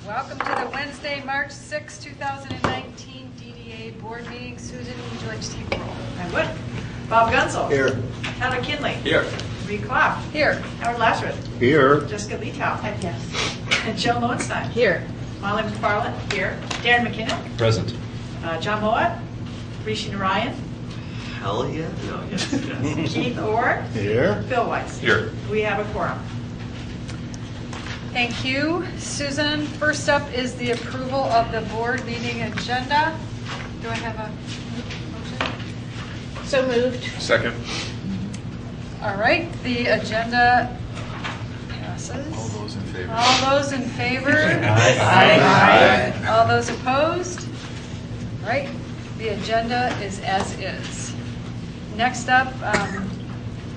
Welcome to the Wednesday, March 6, 2019 DDA board meeting. Susan, would you like to take the roll? I would. Bob Gunsel. Here. Heather Kinley. Here. Reed Klopp. Here. Howard Lasseter. Here. Jessica Letow. Yes. And Jill Lowenstein. Here. Molly McFarland. Here. Darren McKinnon. Present. John Mowat. Rishi Narayan. Hell yeah. No, yes. Keith Orr. Here. Phil Weiss. Here. We have a quorum. Thank you, Susan. First up is the approval of the board meeting agenda. Do I have a motion? So moved. Second. All right, the agenda passes. All those in favor? All those in favor? Aye. All those opposed? All right, the agenda is as is. Next up,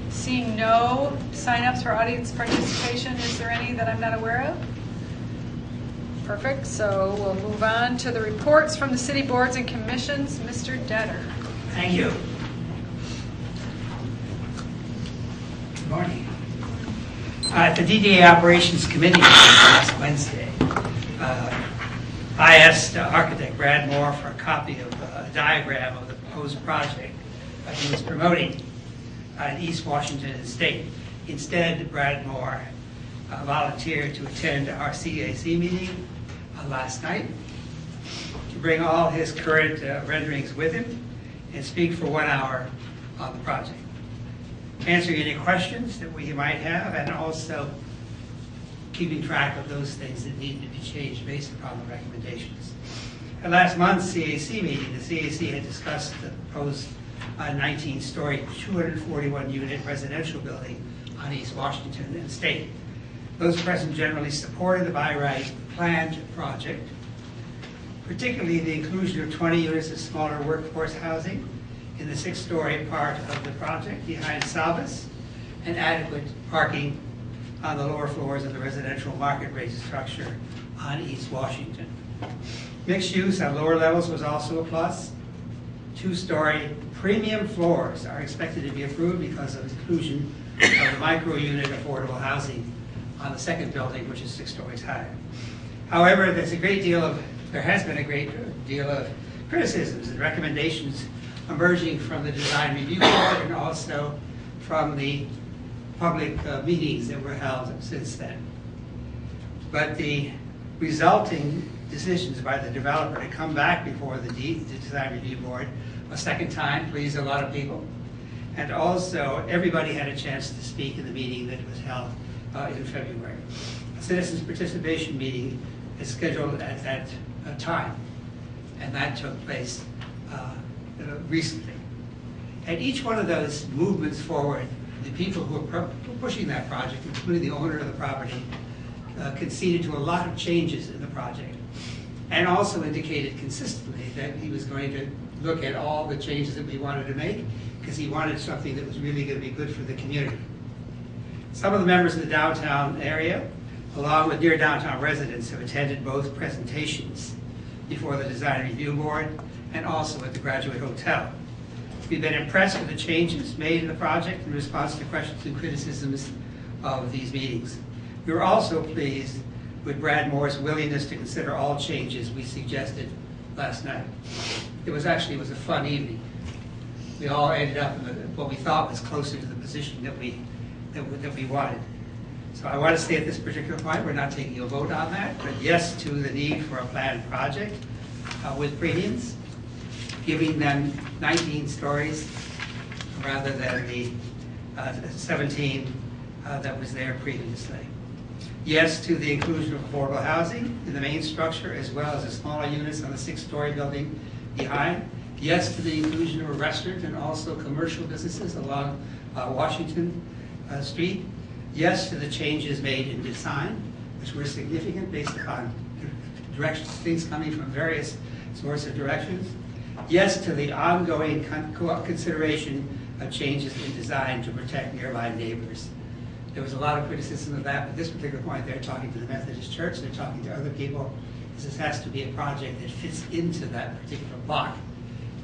seeing no sign-ups for audience participation, is there any that I'm not aware of? Perfect, so we'll move on to the reports from the city boards and commissions. Mr. Detter. Thank you. Good morning. At the DDA Operations Committee meeting last Wednesday, I asked architect Brad Moore for a copy of a diagram of the proposed project that he was promoting in East Washington State. Instead, Brad Moore volunteered to attend our CAC meeting last night to bring all his current renderings with him and speak for 1 hour on the project, answering any questions that we might have, and also keeping track of those things that need to be changed based upon the recommendations. At last month's CAC meeting, the CAC had discussed the proposed 19-story, 241-unit residential building on East Washington and State. Those present generally supported the by right planned project, particularly the inclusion of 20 units of smaller workforce housing in the 6-story part of the project behind Salvis, and adequate parking on the lower floors of the residential market rate structure on East Washington. Mixed use on lower levels was also a plus. 2-story premium floors are expected to be approved because of inclusion of the micro unit affordable housing on the second building, which is 6 stories high. However, there has been a great deal of criticisms and recommendations emerging from the design review board and also from the public meetings that were held since then. But the resulting decisions by the developer to come back before the design review board a second time pleased a lot of people. And also, everybody had a chance to speak in the meeting that was held in February. A citizens participation meeting is scheduled at that time, and that took place recently. At each one of those movements forward, the people who were pushing that project, including the owner of the property, conceded to a lot of changes in the project, and also indicated consistently that he was going to look at all the changes that we wanted to make, because he wanted something that was really going to be good for the community. Some of the members of the downtown area, along with near downtown residents, have attended both presentations before the design review board and also at the Graduate Hotel. We've been impressed with the changes made in the project in response to questions and criticisms of these meetings. We were also pleased with Brad Moore's willingness to consider all changes we suggested last night. It was a fun evening. We all ended up in what we thought was closer to the position that we wanted. So I want to say at this particular point, we're not taking a vote on that, but yes to the need for a planned project with premiums, giving them 19 stories rather than the 17 that was there previously. Yes to the inclusion of affordable housing in the main structure, as well as the smaller units on the 6-story building behind. Yes to the inclusion of a restaurant and also commercial businesses along Washington Street. Yes to the changes made in design, which were significant based upon directions, things coming from various sorts of directions. Yes to the ongoing consideration of changes in design to protect nearby neighbors. There was a lot of criticism of that, but at this particular point, they're talking to the Methodist Church, they're talking to other people. This has to be a project that fits into that particular block.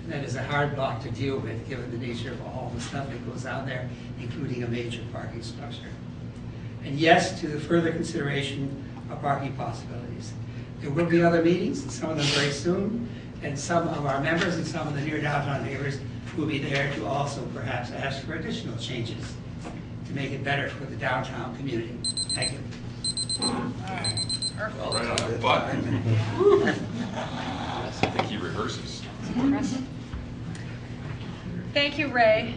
And that is a hard block to deal with, given the nature of all the stuff that goes out there, including a major parking structure. And yes to the further consideration of parking possibilities. There will be other meetings, some of them very soon, and some of our members and some of the near downtown neighbors will be there to also perhaps ask for additional changes to make it better for the downtown community. Thank you. Perfect. Right on the button. I think he rehearses. Impressive. Thank you, Ray.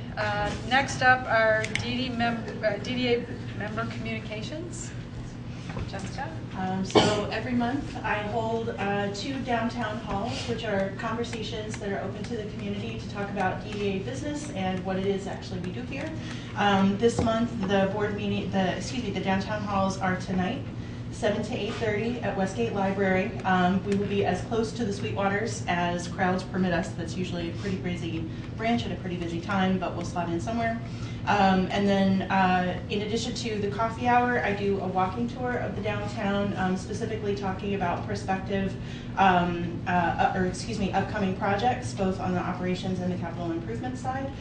Next up are DDA member communications. Jessica? So every month I hold 2 downtown halls, which are conversations that are open to the community to talk about DDA business and what it is actually we do here. This month the board meeting, the downtown halls are tonight, 7 to 8:30 at Westgate Library. We will be as close to the Sweetwaters as crowds permit us. That's usually a pretty busy branch at a pretty busy time, but we'll slot in somewhere. And then in addition to the coffee hour, I do a walking tour of the downtown, specifically talking about prospective, upcoming projects, both on the operations and the capital improvement side.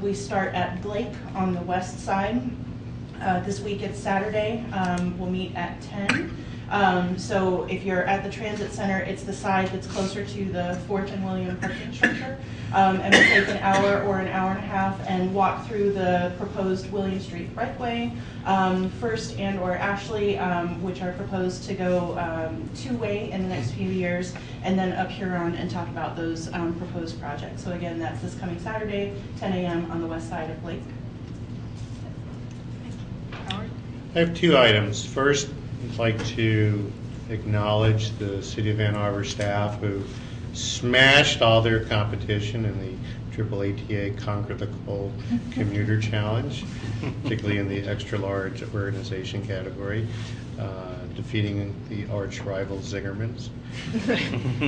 We start at Blake on the west side. This week it's Saturday. We'll meet at 10. So if you're at the transit center, it's the side that's closer to the 4th and William parking structure. And we'll take an hour or an hour and a half and walk through the proposed William Street Brightway, First and or Ashley, which are proposed to go 2-way in the next few years, and then up Huron and talk about those proposed projects. So again, that's this coming Saturday, 10 a.m. on the west side of Blake. Howard? I have 2 items. First, I'd like to acknowledge the City of Ann Arbor staff who smashed all their competition in the AAATA Conquer the Cold Commuter Challenge, particularly in the extra-large organization category, defeating the arch rival Zingermans.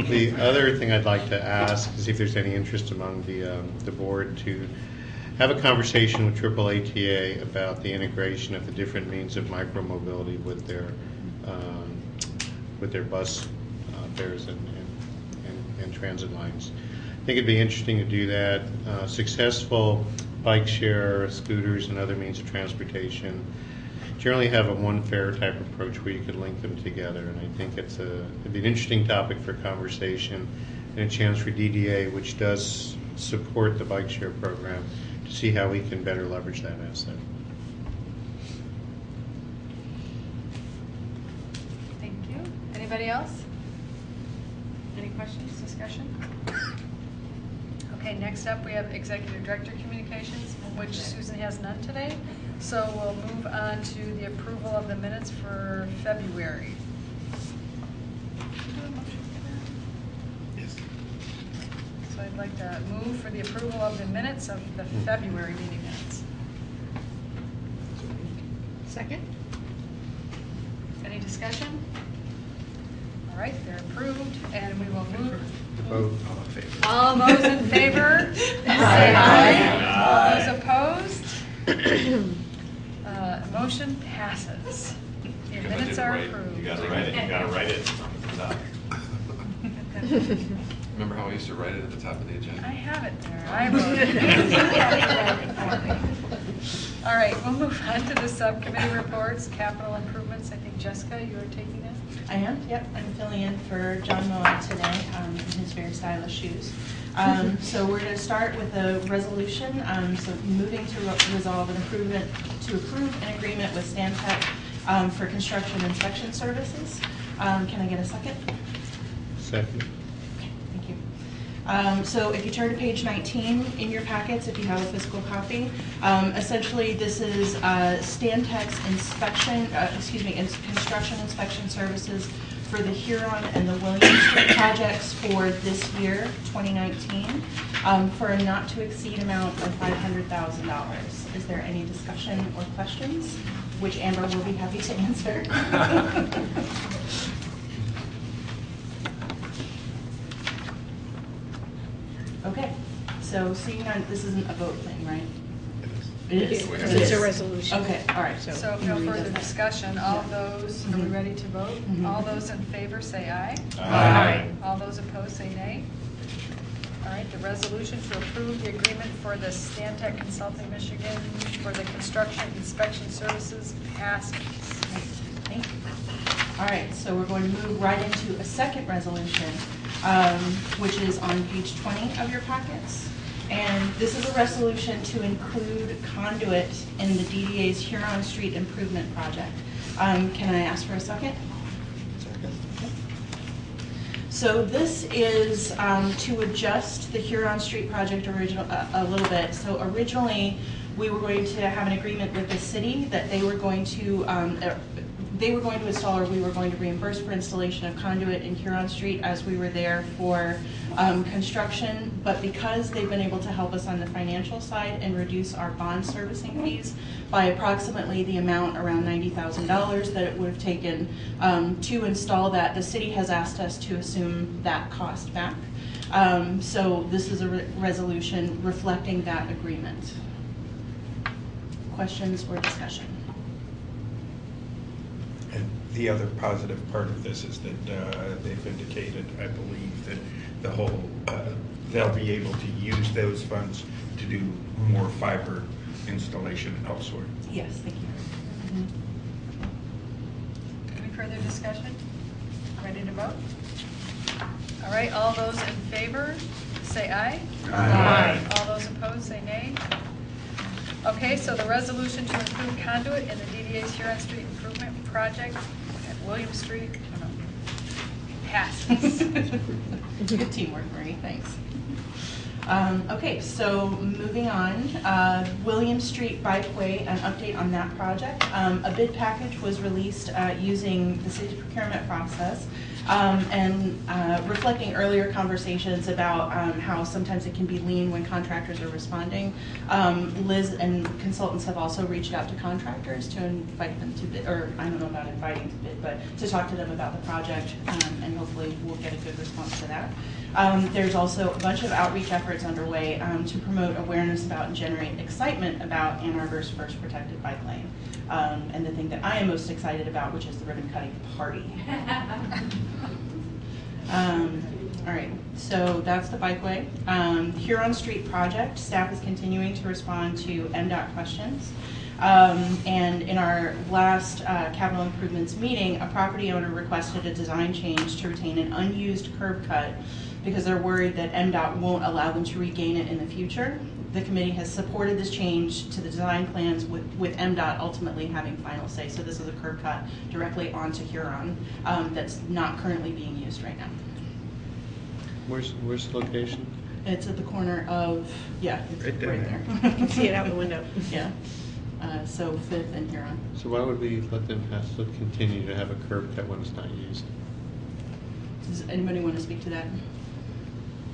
The other thing I'd like to ask is if there's any interest among the board to have a conversation with AAATA about the integration of the different means of micromobility with their bus fares and transit lines. I think it'd be interesting to do that. Successful bike share, scooters, and other means of transportation generally have a one fare type approach where you could link them together, and I think it'd be an interesting topic for conversation and a chance for DDA, which does support the bike share program, to see how we can better leverage that asset. Thank you. Anybody else? Any questions, discussion? Okay, next up we have Executive Director Communications, which Susan has none today. So we'll move on to the approval of the minutes for February. Yes. So I'd like to move for the approval of the minutes of the February meeting minutes. Second. Any discussion? All right, they're approved, and we will move. Vote. All those in favor, say aye. All those opposed? Motion passes. The minutes are approved. You gotta write it. You gotta write it. Remember how I used to write it at the top of the agenda? I have it there. I wrote it. All right, we'll move on to the subcommittee reports, capital improvements. I think Jessica, you are taking it. I am, yep. I'm filling in for John Moa today in his very stylish shoes. So we're going to start with a resolution. So moving to resolve to approve an agreement with Stantec for construction inspection services. Can I get a second? Second. Okay, thank you. So if you turn to page 19 in your packets, if you have a physical copy, essentially this is Stantec's construction inspection services for the Huron and the William Street projects for this year, 2019, for a not to exceed amount of $500,000. Is there any discussion or questions? Which Amber will be happy to answer. Okay, so seeing none, this isn't a vote thing, right? It is? It's a resolution. Okay, all right. So if no further discussion, all those, are we ready to vote? Mhm. All those in favor say aye. Aye. All those opposed say nay. All right, the resolution to approve the agreement for the Stantec Consulting Michigan for the construction inspection services passes. Thank you. All right, so we're going to move right into a second resolution, which is on page 20 of your packets. And this is a resolution to include conduit in the DDA's Huron Street Improvement Project. Can I ask for a second? Second. So this is to adjust the Huron Street project a little bit. So originally, we were going to have an agreement with the city that they were going to install, or we were going to reimburse for installation of conduit in Huron Street as we were there for construction. But because they've been able to help us on the financial side and reduce our bond servicing fees by approximately the amount around $90,000 that it would have taken to install that, the city has asked us to assume that cost back. So this is a resolution reflecting that agreement. Questions or discussion? And the other positive part of this is that they've indicated, I believe, that the whole, they'll be able to use those funds to do more fiber installation elsewhere. Yes, thank you. Any further discussion? Ready to vote? All right, all those in favor, say aye. Aye. All those opposed, say nay. Okay, so the resolution to include conduit in the DDA's Huron Street Improvement Project at William Street, passes. Good teamwork, Marie, thanks. Okay, so moving on, William Street Bikeway, an update on that project. A bid package was released using the city's procurement process and reflecting earlier conversations about how sometimes it can be lean when contractors are responding. Liz and consultants have also reached out to contractors to invite them to bid, or I don't know about inviting to bid, but to talk to them about the project, and hopefully we'll get a good response to that. There's also a bunch of outreach efforts underway to promote awareness about and generate excitement about Ann Arbor's first protected bike lane. And the thing that I am most excited about, which is the ribbon cutting party. All right, so that's the bikeway. Huron Street project, staff is continuing to respond to MDOT questions. And in our last capital improvements meeting, a property owner requested a design change to retain an unused curb cut because they're worried that MDOT won't allow them to regain it in the future. The committee has supported this change to the design plans with MDOT ultimately having final say. So this is a curb cut directly onto Huron that's not currently being used right now. Where's the location? It's at the corner of, yeah, it's Right right there. there. You can see it out the window. Yeah. So 5th and Huron. So why would we let them continue to have a curb cut when it's not used? Does anybody want to speak to that?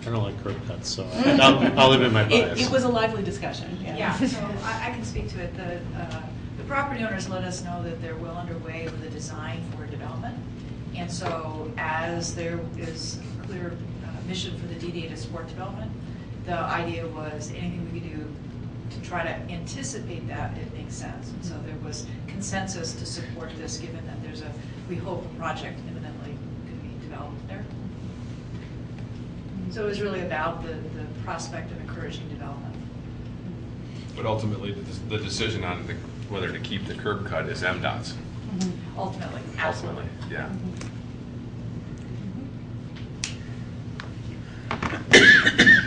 I don't like curb cuts, so I'll limit my bias. It was a lively discussion, yeah. Yeah, so I can speak to it. The property owners let us know that they're well underway with the design for development. And so as there is clear mission for the DDA to support development, the idea was anything we could do to try to anticipate that, it makes sense. And so there was consensus to support this, given that there's we hope a project imminently could be developed there. So it was really about the prospect of encouraging development. But ultimately, the decision on whether to keep the curb cut is MDOT's. Mm-hmm. Ultimately, Ultimately, absolutely. yeah.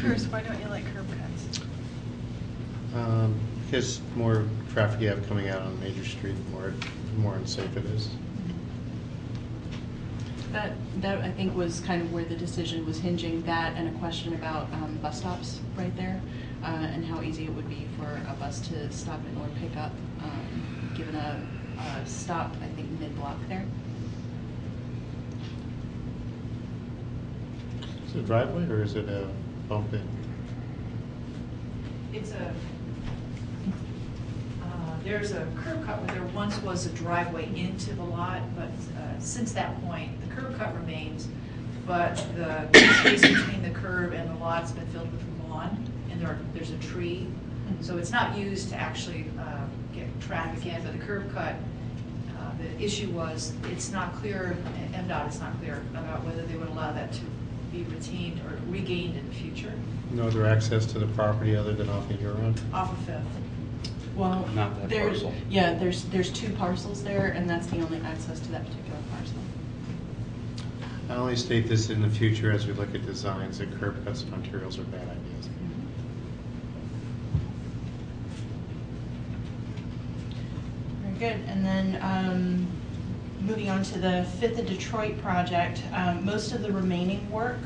Bruce, why don't you like curb cuts? Because more traffic you have coming out on Major Street, the more unsafe it is. That I think was kind of where the decision was hinging, that and a question about bus stops right there, and how easy it would be for a bus to stop in or pick up, given a stop, I think, mid-block there. Is it a driveway or is it a bump in? It's there's a curb cut where there once was a driveway into the lot, but since that point, the curb cut remains, but the space between the curb and the lot's been filled with lawn, and there's a tree. So it's not used to actually get traffic in, but the curb cut, the issue was it's not clear, MDOT is not clear about whether they would allow that to be retained or regained in the future. No other access to the property other than off of Huron? Off of Fifth. Well, Not that there- parcel. Yeah, there's two parcels there, and that's the only access to that particular parcel. I only state this in the future as we look at designs that curb cuts and arterials are bad ideas. Very good. And then moving on to the Fifth of Detroit project, most of the remaining work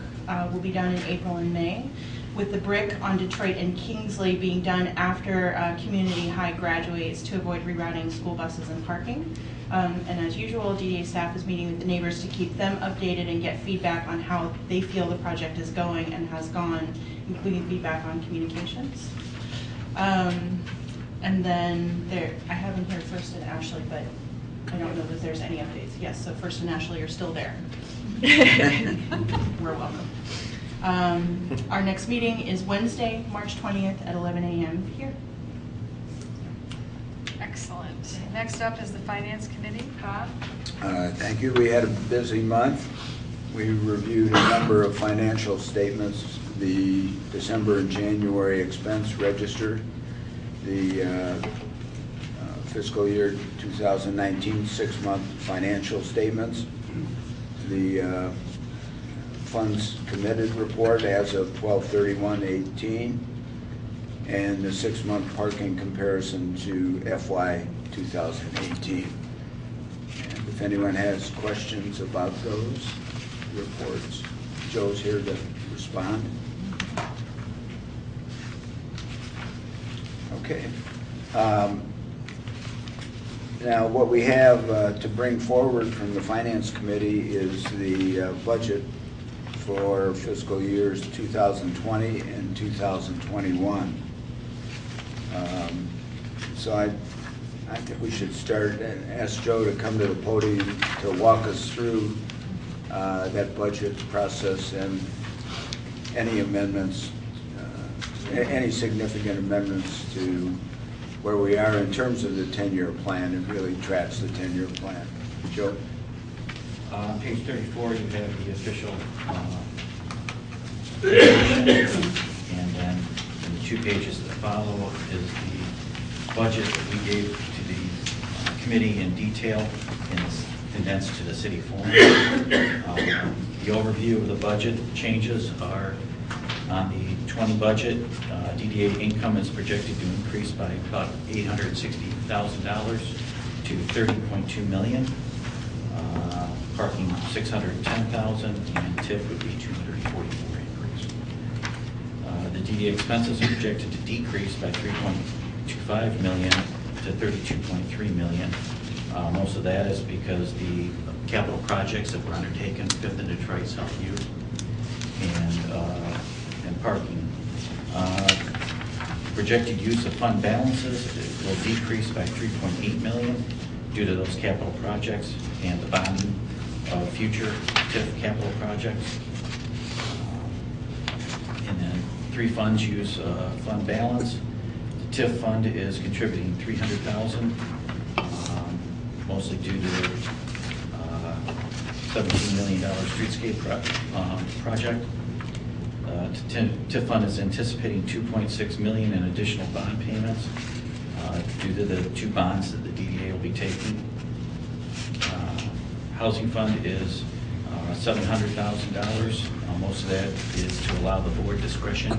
will be done in April and May, with the brick on Detroit and Kingsley being done after community high graduates to avoid rerouting school buses and parking. And as usual, DDA staff is meeting with the neighbors to keep them updated and get feedback on how they feel the project is going and has gone, including feedback on communications. And then I have in here First and Ashley, but I don't know that there's any updates. Yes, so First and Ashley are still there. We're welcome. Our next meeting is Wednesday, March 20th at 11 a.m. here. Excellent. Next up is the Finance Committee. Bob? Thank you. We had a busy month. We reviewed a number of financial statements, the December and January expense register, the fiscal year 2019 six-month financial statements, the funds committed report as of 12/31/18, and the six-month parking comparison to FY 2018. And if anyone has questions about those reports, Joe's here to respond. Okay. Now, what we have to bring forward from the Finance Committee is the budget for fiscal years 2020 and 2021. So I think we should start and ask Joe to come to the podium to walk us through that budget process and any amendments, any significant amendments to where we are in terms of the 10-year plan. It really tracks the 10-year plan. Joe? On page 34, you have the official and then in the 2 pages that follow is the budget that we gave to the committee in detail and condensed to the city form. The overview of the budget changes are on the 20 budget. DDA income is projected to increase by about $860,000 to $30.2 million. Parking $610,000 and TIF would be $244 increase. The DDA expenses are projected to decrease by $3.25 million to $32.3 million. Most of that is because the capital projects that were undertaken, Fifth and Detroit, Southview, and parking. Projected use of fund balances will decrease by $3.8 million due to those capital projects and the bonding of future TIF capital projects. And then 3 funds use fund balance. The TIF fund is contributing $300,000, mostly due to the $17 million streetscape project. TIF fund is anticipating $2.6 million in additional bond payments due to the 2 bonds that the DDA will be taking. Housing fund is $700,000. Most of that is to allow the board discretion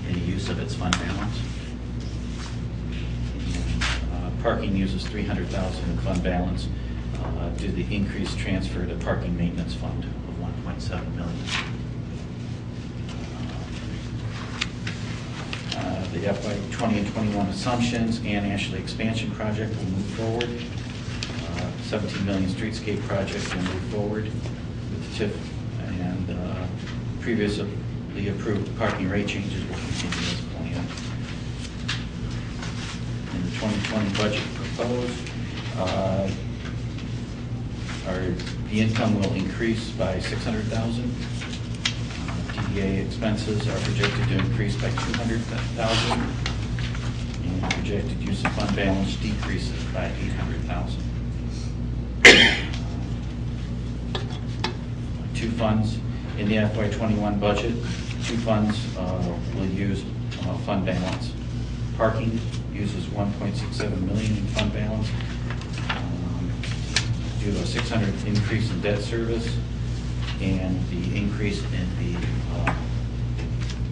in the use of its fund balance. And, parking uses $300,000 in fund balance due to the increased transfer to parking maintenance fund of $1.7 million. The FY 20 and 21 assumptions and Ashley expansion project will move forward. 17 million streetscape project will move forward with TIF, and previously approved parking rate changes will continue as planned. In the 2020 budget proposed, the income will increase by $600,000. DDA expenses are projected to increase by $200,000, and projected use of fund balance decreases by $800,000. 2 funds in the FY21 budget. 2 funds will use fund balance. Parking uses 1.67 million in fund balance due to a 600 increase in debt service and the increase in the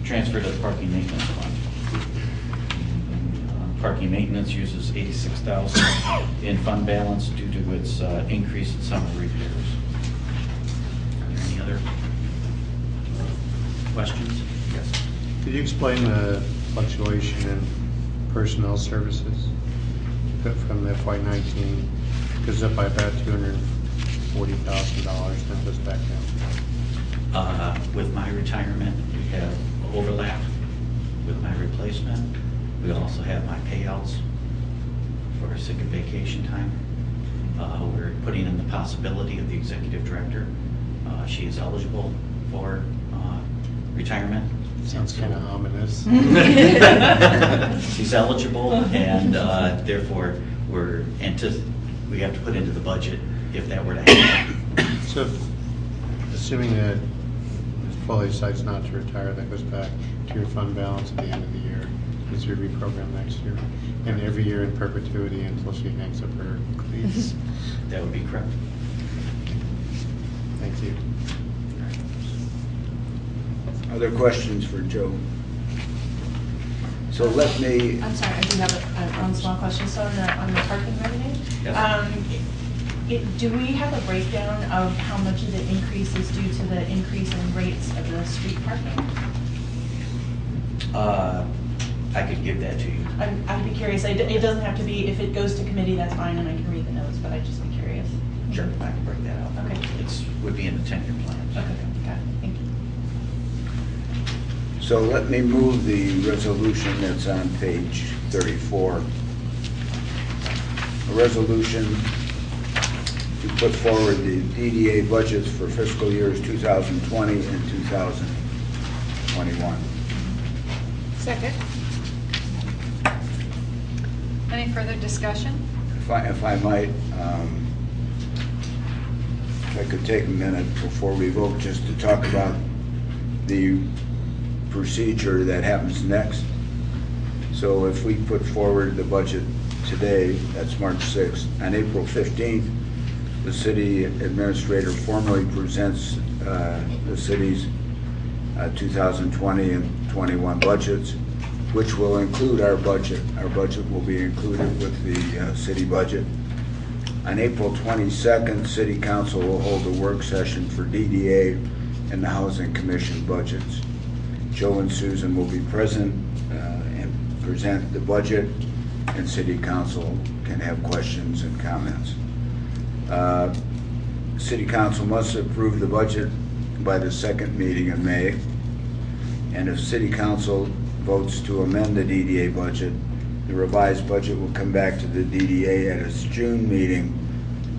transfer to the parking maintenance fund. Parking maintenance uses 86,000 in fund balance due to its increase in summer repairs. Are there any other questions? Yes. Could you explain the fluctuation in personnel services from FY19? Goes up by about $240,000, then goes back down. With my retirement, we have overlap with my replacement. We also have my payouts for sick and vacation time. We're putting in the possibility of the executive director. She is eligible for retirement. Sounds kind of ominous. She's eligible, and therefore we have to put into the budget if that were to happen. So, assuming that Ms. Foley decides not to retire, that goes back to your fund balance at the end of the year, as you reprogram next year, and every year in perpetuity until she hangs up her cleats. That would be correct. Thank you. Other questions for Joe? So let me, I'm sorry, I do have one small question. So on the parking revenue, Yes. Do we have a breakdown of how much of the increase is due to the increase in rates of the street parking? I could give that to you. I'd be curious. It doesn't have to be, if it goes to committee, that's fine, and I can read the notes, but I'd just be curious. Sure, I can break that out. Okay. Would be in the 10-year plan. Okay, got it, thank you. so let me move the resolution that's on page 34. A resolution to put forward the DDA budgets for fiscal years 2020 and 2021. Second. Any further discussion? If I might, if I could take a minute before we vote just to talk about the procedure that happens next. So if we put forward the budget today, that's March 6th, on April 15th, the city administrator formally presents the city's 2020 and 21 budgets, which will include our budget. Our budget will be included with the city budget. On April 22nd, City Council will hold a work session for DDA and the Housing Commission budgets. Joe and Susan will be present and present the budget, and City Council can have questions and comments. City Council must approve the budget by the second meeting in May, and if City Council votes to amend the DDA budget, the revised budget will come back to the DDA at its June meeting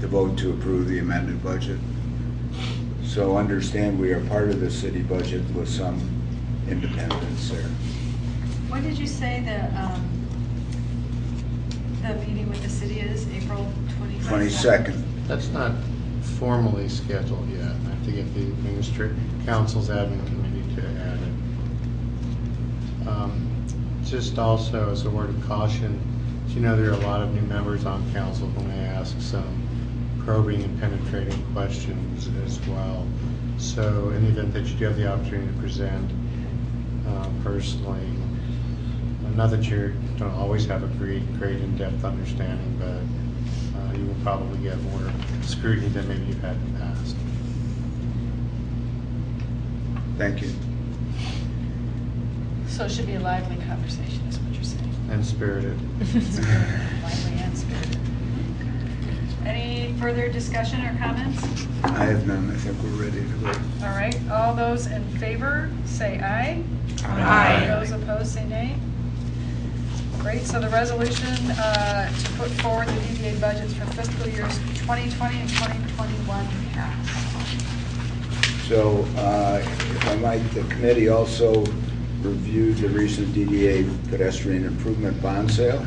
to vote to approve the amended budget. So understand we are part of the city budget with some independence there. When did you say the meeting with the city is? April 22nd. That's not formally scheduled yet. I have to get the council's admin committee to add it. Just also as a word of caution, you know there are a lot of new members on council who may ask some probing and penetrating questions as well. So in the event that you do have the opportunity to present personally, not that you don't always have a great in-depth understanding, but you will probably get more scrutiny than maybe you've had in the past. Thank you. So it should be a lively conversation, is what you're saying. And spirited. Lively and spirited. Any further discussion or comments? I have none. I think we're ready to vote. All right, all those in favor, say aye. Aye. Those opposed, say nay. Great, so the resolution to put forward the DDA budgets for fiscal years 2020 and 2021 passed. So, if I might, the committee also reviewed the recent DDA pedestrian improvement bond sale.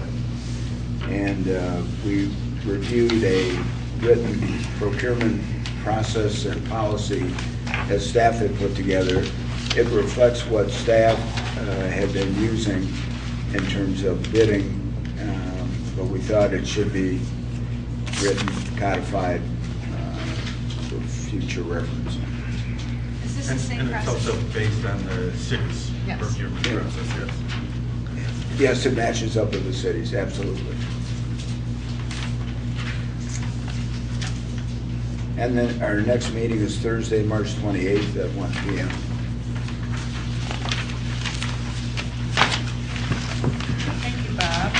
And we reviewed a written procurement process and policy that staff had put together. It reflects what staff had been using in terms of bidding but we thought it should be written, codified for future reference. Is this the same And it's process? also based on the city's Yes. procurement process, yes. Yes, it matches up with the cities, absolutely. And then our next meeting is Thursday, March 28th at 1 p.m. Thank you, Bob.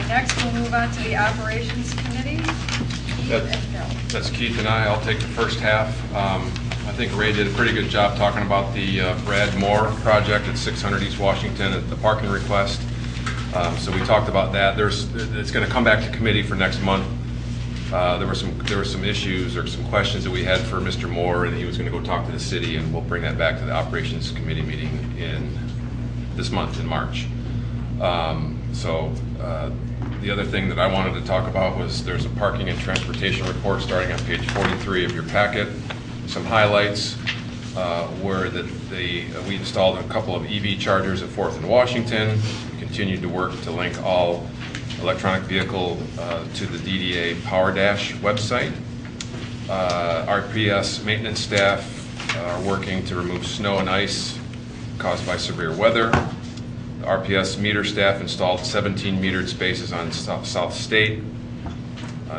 Next, we'll move on to the Operations Committee. Keith and Phil. That's Keith and I'll take the first half. I think Ray did a pretty good job talking about the Brad Moore project at 600 East Washington, at the parking request. So we talked about that. It's going to come back to committee for next month. There were some issues or some questions that we had for Mr. Moore, and he was going to go talk to the city, and we'll bring that back to the Operations Committee meeting this month in March. The other thing that I wanted to talk about was there's a parking and transportation report starting on page 43 of your packet. Some highlights were that we installed a couple of EV chargers at 4th and Washington. We continued to work to link all electronic vehicle to the DDA Power Dash website. RPS maintenance staff are working to remove snow and ice caused by severe weather. The RPS meter staff installed 17 metered spaces on South State.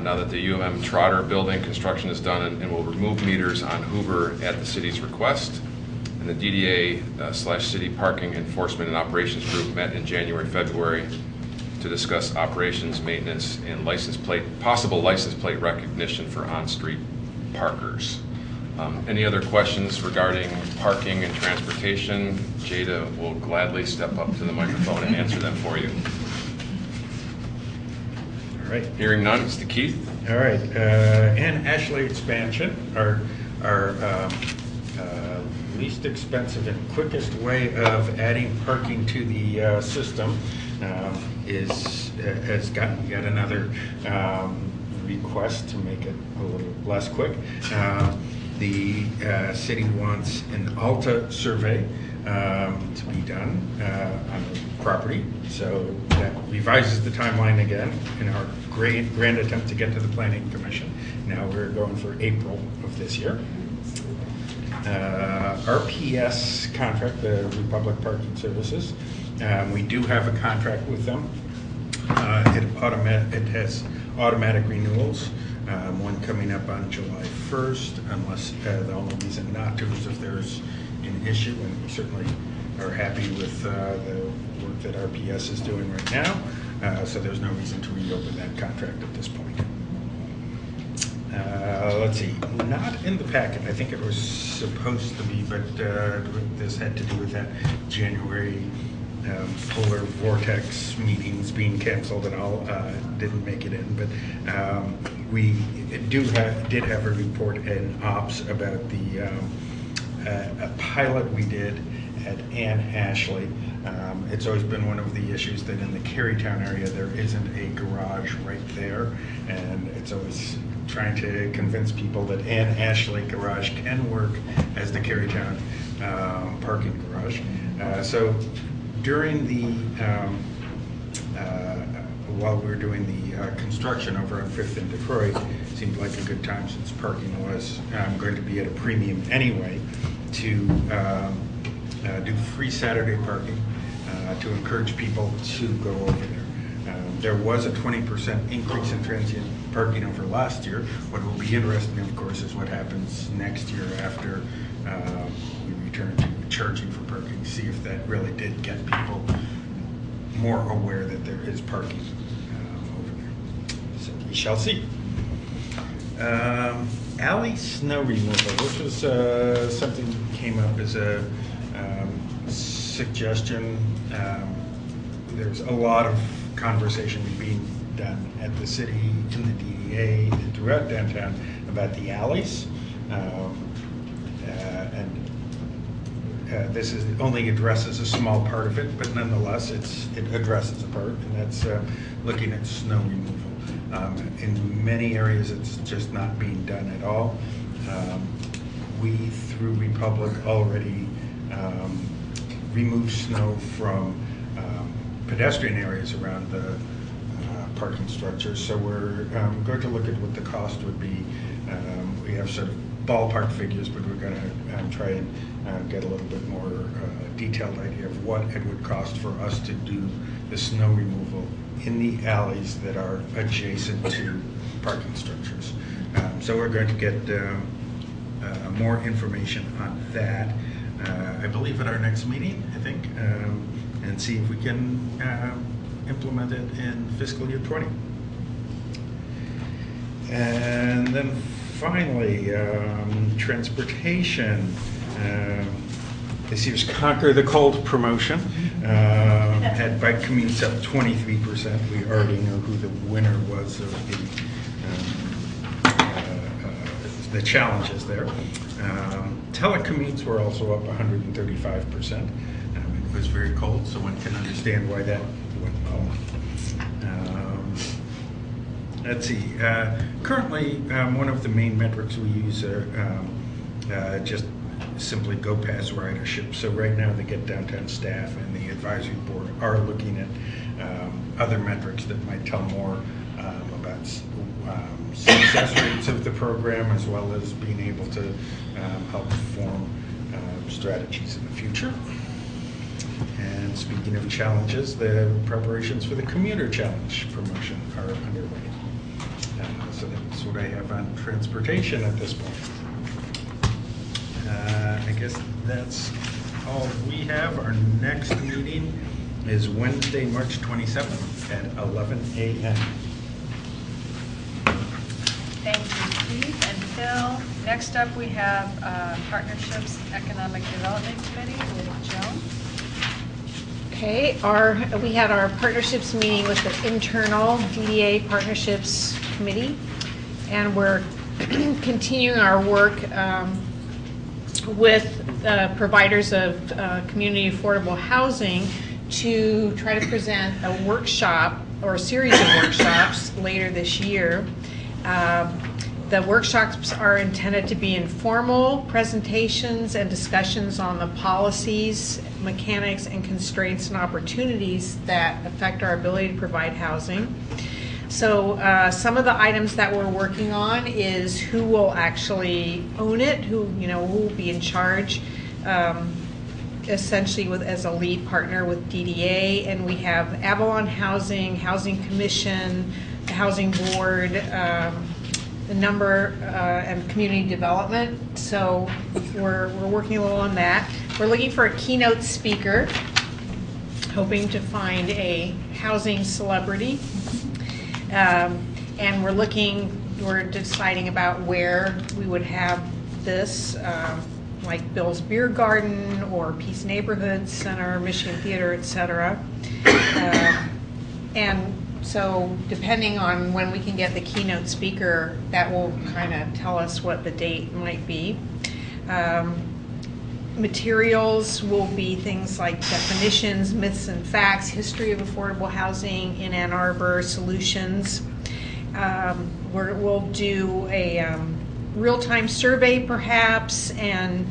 Now that the U of M Trotter building construction is done, and will remove meters on Hoover at the city's request. And the DDA/City Parking Enforcement and Operations Group met in January, February to discuss operations, maintenance, and possible license plate recognition for on-street parkers. Any other questions regarding parking and transportation? Jada will gladly step up to the microphone and answer them for you. All right. Hearing none, it's to Keith. All right, and Ashley expansion, our least expensive and quickest way of adding parking to the system has gotten yet another request to make it a little less quick. The city wants an ALTA survey to be done on the property, so that revises the timeline again in our grand attempt to get to the Planning Commission. Now we're going for April of this year. RPS contract, the Republic Parking Services, we do have a contract with them. It has automatic renewals. One coming up on July 1st, unless the only reason not to is if there's an issue, and we certainly are happy with the work that RPS is doing right now, so there's no reason to reopen that contract at this point. Let's see, not in the packet, I think it was supposed to be, but this had to do with that January polar vortex meetings being canceled and all, didn't make it in, but we did have a report in ops about the a pilot we did at Ann Ashley. It's always been one of the issues that in the Carytown area there isn't a garage right there, and it's always trying to convince people that Ann Ashley garage can work as the Carytown parking garage. So during the while we were doing the construction over on 5th in Detroit, it seemed like a good time, since parking was going to be at a premium anyway, to do free Saturday parking to encourage people to go over there. There was a 20% increase in transient parking over last year. What will be interesting, of course, is what happens next year after we return to charging for parking, see if that really did get people more aware that there is parking over there. So we shall see. Alley snow removal, which was something that came up as a suggestion. There's a lot of conversation being done at the city, in the DDA, and throughout downtown about the alleys. This only addresses a small part of it, but nonetheless, it addresses a part, and that's looking at snow removal. In many areas, it's just not being done at all. We, through Republic, already remove snow from pedestrian areas around the parking structures. So we're going to look at what the cost would be. We have sort of ballpark figures, but we're going to try and get a little bit more detailed idea of what it would cost for us to do the snow removal in the alleys that are adjacent to parking structures. So we're going to get more information on that, I believe at our next meeting, I think, and see if we can implement it in fiscal year 20. And then finally, transportation. This year's Conquer the Cold promotion had bike commutes up 23%. We already know who the winner was of the challenges there. Telecommutes were also up 135%. It was very cold, so one can understand why that went well. Let's see. Currently, one of the main metrics we use are just simply go pass ridership. So right now the Get Downtown staff and the advisory board are looking at other metrics that might tell more about success rates of the program, as well as being able to help form strategies in the future. And speaking of challenges, the preparations for the Commuter Challenge promotion are underway. So that's what I have on transportation at this point. I guess that's all we have. Our next meeting is Wednesday, March 27th at 11 a.m. Thank you, Keith and Phil. Next up, we have Partnerships Economic Development Committee with Joan. Okay, we had our partnerships meeting with the internal DDA Partnerships Committee, and we're continuing our work with providers of community affordable housing to try to present a workshop or a series of workshops later this year. The workshops are intended to be informal presentations and discussions on the policies, mechanics, and constraints and opportunities that affect our ability to provide housing. So some of the items that we're working on is who will actually own it, who will be in charge, essentially as a lead partner with DDA, and we have Avalon Housing, Housing Commission, the Housing Board, the number and community development. So we're working a little on that. We're looking for a keynote speaker, hoping to find a housing celebrity. And we're deciding about where we would have this, like Bill's Beer Garden or Peace Neighborhood Center, Michigan Theater, etc. And so depending on when we can get the keynote speaker, that will kind of tell us what the date might be. Materials will be things like definitions, myths and facts, history of affordable housing in Ann Arbor, solutions. We'll do a real-time survey perhaps, and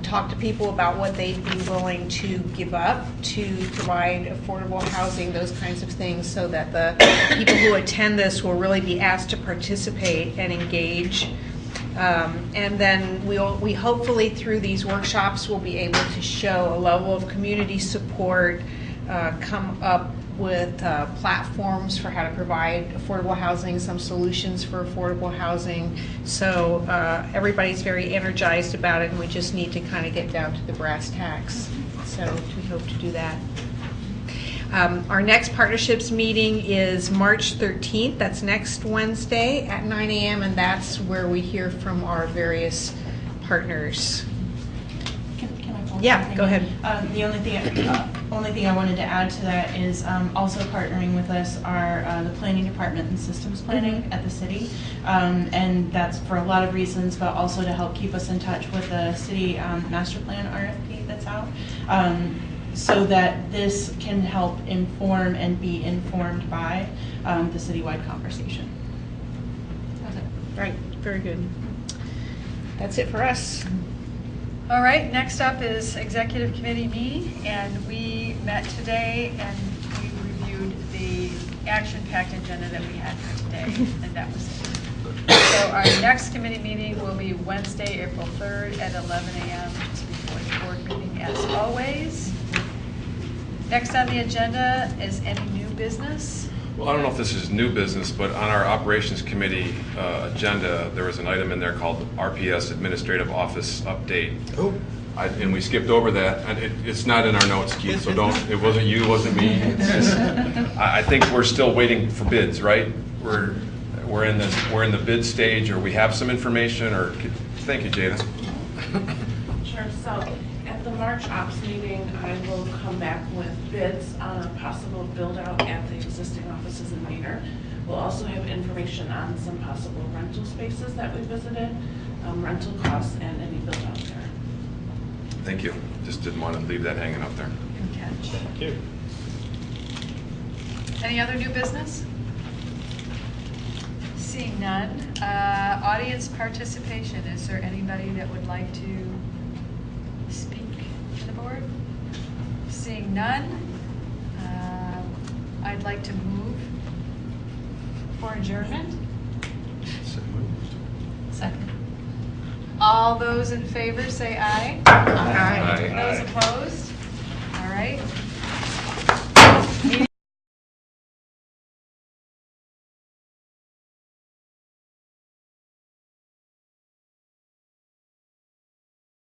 talk to people about what they'd be willing to give up to provide affordable housing, those kinds of things, so that the people who attend this will really be asked to participate and engage. And then we hopefully through these workshops will be able to show a level of community support, come up with platforms for how to provide affordable housing, some solutions for affordable housing. So everybody's very energized about it, and we just need to kind of get down to the brass tacks. So we hope to do that. Our next partnerships meeting is March 13th. That's next Wednesday at 9 a.m. and that's where we hear from our various partners. Can I pull Yeah, something? go ahead. The only thing I wanted to add to that is also partnering with us are the planning department and systems planning at the city, and that's for a lot of reasons, but also to help keep us in touch with the city master plan RFP that's out. So that this can help inform and be informed by the citywide conversation. That's it. Right, very good. That's it for us. All right, next up is executive committee meeting, and we met today and we reviewed the action-packed agenda that we had for today, and that was it. So our next committee meeting will be Wednesday, April 3rd at 11 a.m., just before the board meeting as always. Next on the agenda is any new business? Well, I don't know if this is new business, but on our Operations Committee agenda, there was an item in there called RPS Administrative Office Update. Oh. And we skipped over that, and it's not in our notes, Keith, so don't, it wasn't you, it wasn't me. It's just, I think we're still waiting for bids, right? We're in the bid stage, or we have some information, or, thank you, Jada. Sure, so at the March Ops meeting, I will come back with bids on a possible build-out at the existing offices in Maynard. We'll also have information on some possible rental spaces that we visited, rental costs, and any build-out there. Thank you. Just didn't want to leave that hanging up there. Good catch. Thank you. Any other new business? Seeing none. Audience participation. Is there anybody that would like to speak to the board? Seeing none. I'd like to move for adjournment. So moved. Second. All those in favor say aye. Aye. Those opposed? All right.